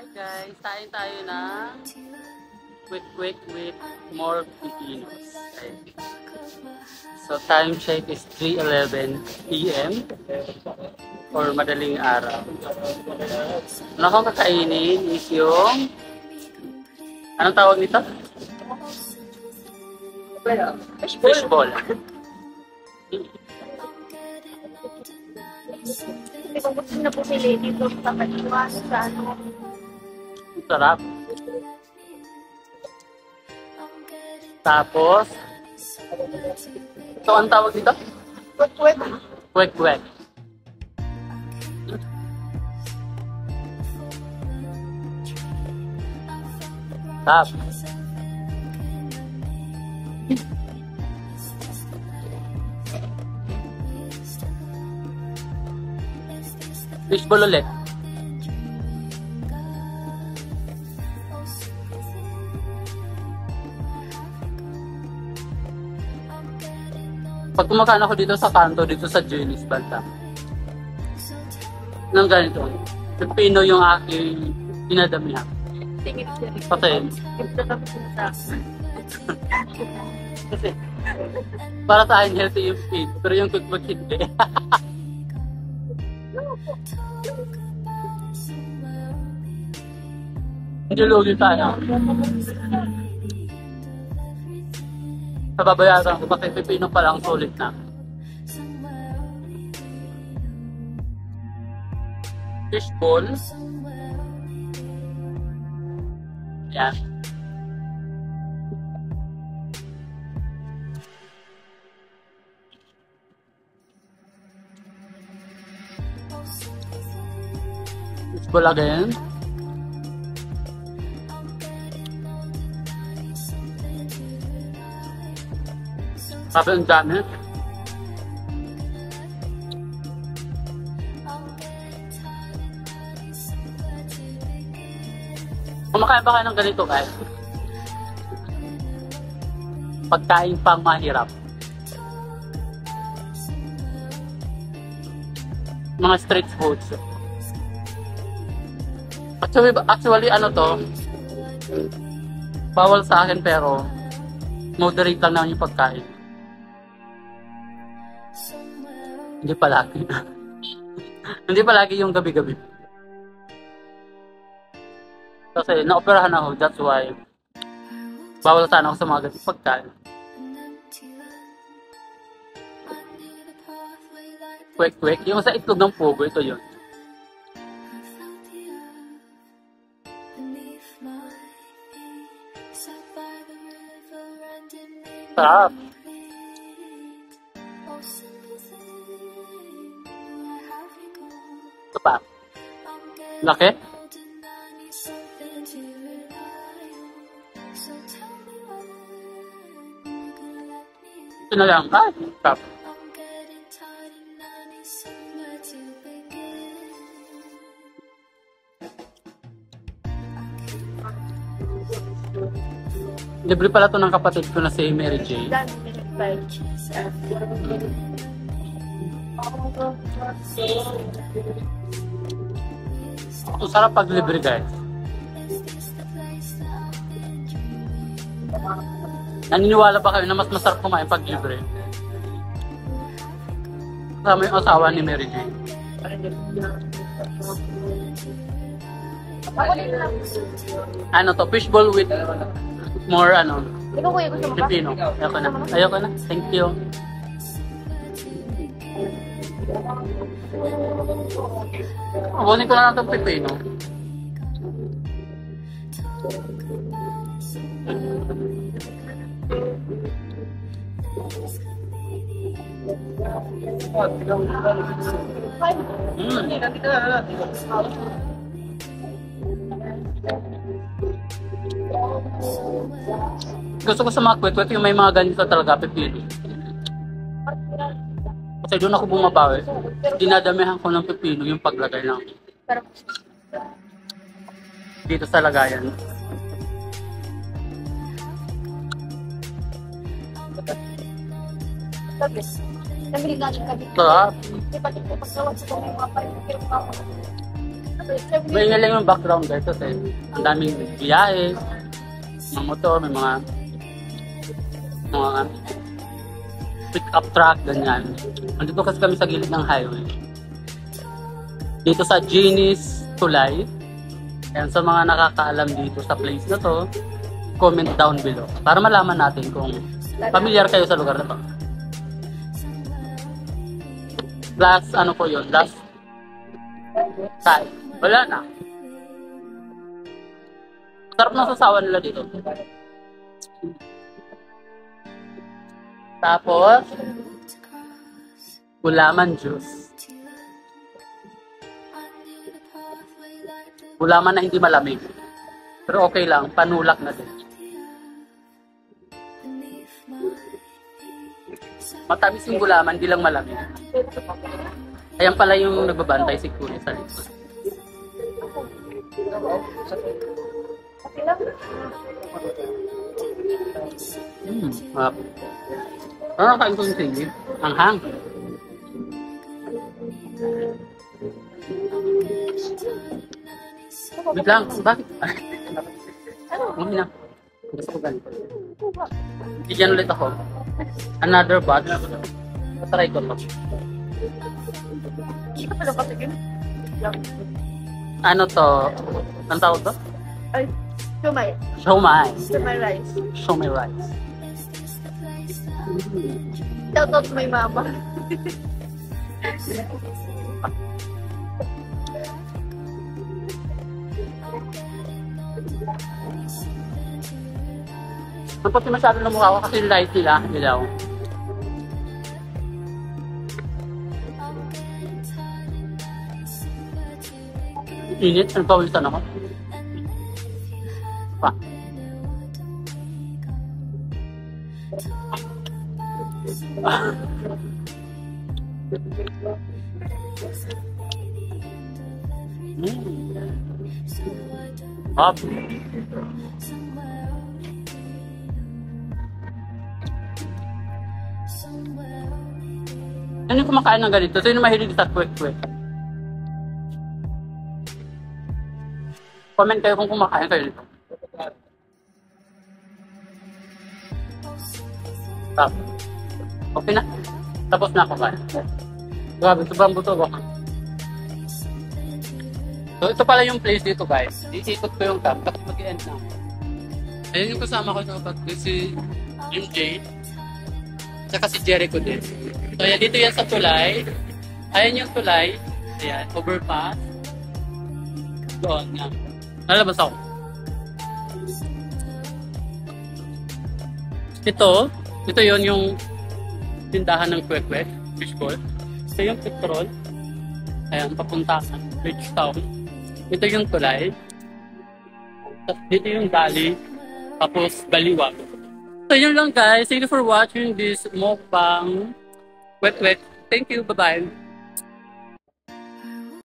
Hi guys, tayo na quick with more Filipinos. Okay. So time check is 3:11 PM or madaling araw. Ano akong kakainin is yung anong tawag nito? Fishball. Kung gusto na po si Lady Bloom sa kaniwa sa ano. Sarap. Tapos, ito ang tawag dito? Kwek-kwek. Kwek-kwek. Tap. Fishball ulit. Pag kumakain ako dito sa kanto, dito sa Junis Banta, nang ganito, pipino yung aking pinadamihan. Tingin siya. Kasi, Ito na po sa kasi, para sa akin healthy yung pipino, pero yung cookbook hindi. Hindi lugi tayo. Nababayaran ko kasi pipino pa lang sulit na. Fishball. Yan. Fishball again. Sabi ang dami. Kumakain ba kayo ng ganito guys? Pagkain pang mahirap. Mga street foods. Actually ano to, bawal sa akin pero moderate lang naman yung pagkain. Hindi palagi. Hindi palagi yung gabi-gabi. Kasi naoperahan ako, that's why bawal sana ako sa mga ganitong pagkain. Kwek-kwek, yung sa itlog ng pugo, ito yun. Sarap. Ito pa. Laki? Ito na lang. Ay, sarap. Libre pala ito ng kapatid ko na si Mary Jane. Ito sarap pag libre guys. Naniniwala ba kayo na mas masarap kumain pag libre? Kasama yung asawa ni Mary Jane. Ano to? Fishball with more ano? Ikaw kuya, gusto mo ba? Pipino. Ayoko na. Ayoko na. Thank you. Kunin ko na lang itong pipino. Gusto ko sa mga kwek-kwek yung may mga ganito talaga pipino. Kasi doon ako bumabawi. Dinadamihan ko ng pipino yung paglagay ng dito sa lagayan. Nabili nga yung kabit. Sarap. Di ba dito pagkawag sa mga parin. May lang yung background guys kasi ang daming biyahe, mga motor, may mga pick-up truck, ganyan. Nandito kasi kami sa gilid ng highway. Dito sa Genis Tulay. Ayan, sa mga nakakaalam dito sa place na to, comment down below para malaman natin kung familiar kayo sa lugar na to. Last, ano po yun? Last time. Wala na. Sarap ng sasawa nila dito. Tapos, gulaman juice. Gulaman na hindi malamig. Pero okay lang, panulak na din. Matamis yung gulaman, hindi lang malamig. Ayan pala yung nagbabantay si Kuya sa likod. Ano kain ko yung singit? Ang hang. Wait lang, bakit? Hindi na. Gusto ko ganito. Bigyan ulit ako. Another batch. Try ko to. Ano to? Ang tawag to? Ay, shumai. Shumai. Shumai rice. Shumai rice. Shout out to my mama. Kapag masyado na mukha ko kasi light nila, ilaw. Init, nagpawisan ako. Pa. Up. Ano yung kumakain ng ganito? Sino yung mahilig sa quick-quick? Comment kayo kung kumakain kayo dito. Tapos. Okay na. Tapos na ako kain. Grabe, sobrang buto ako. So, ito pala yung place dito guys. Iikot ko yung camp. Tapos mag-end na. Ayun yung kasama ko sa pag si MJ. Tsaka si Jericho din. So, yan, dito yan sa tulay. Ayan yung tulay. Ayan, overpass. Doon nga. Nalabas ako. Ito yon yung tindahan ng kwek-kwek, fishball. Ito yung petrol. Ayan, papuntahan, Bridgetown. Ito yung tulay. Tapos dito yung dali. Tapos baliwag. So yun lang guys. Thank you for watching this mukbang kwek-kwek. Thank you. Bye-bye.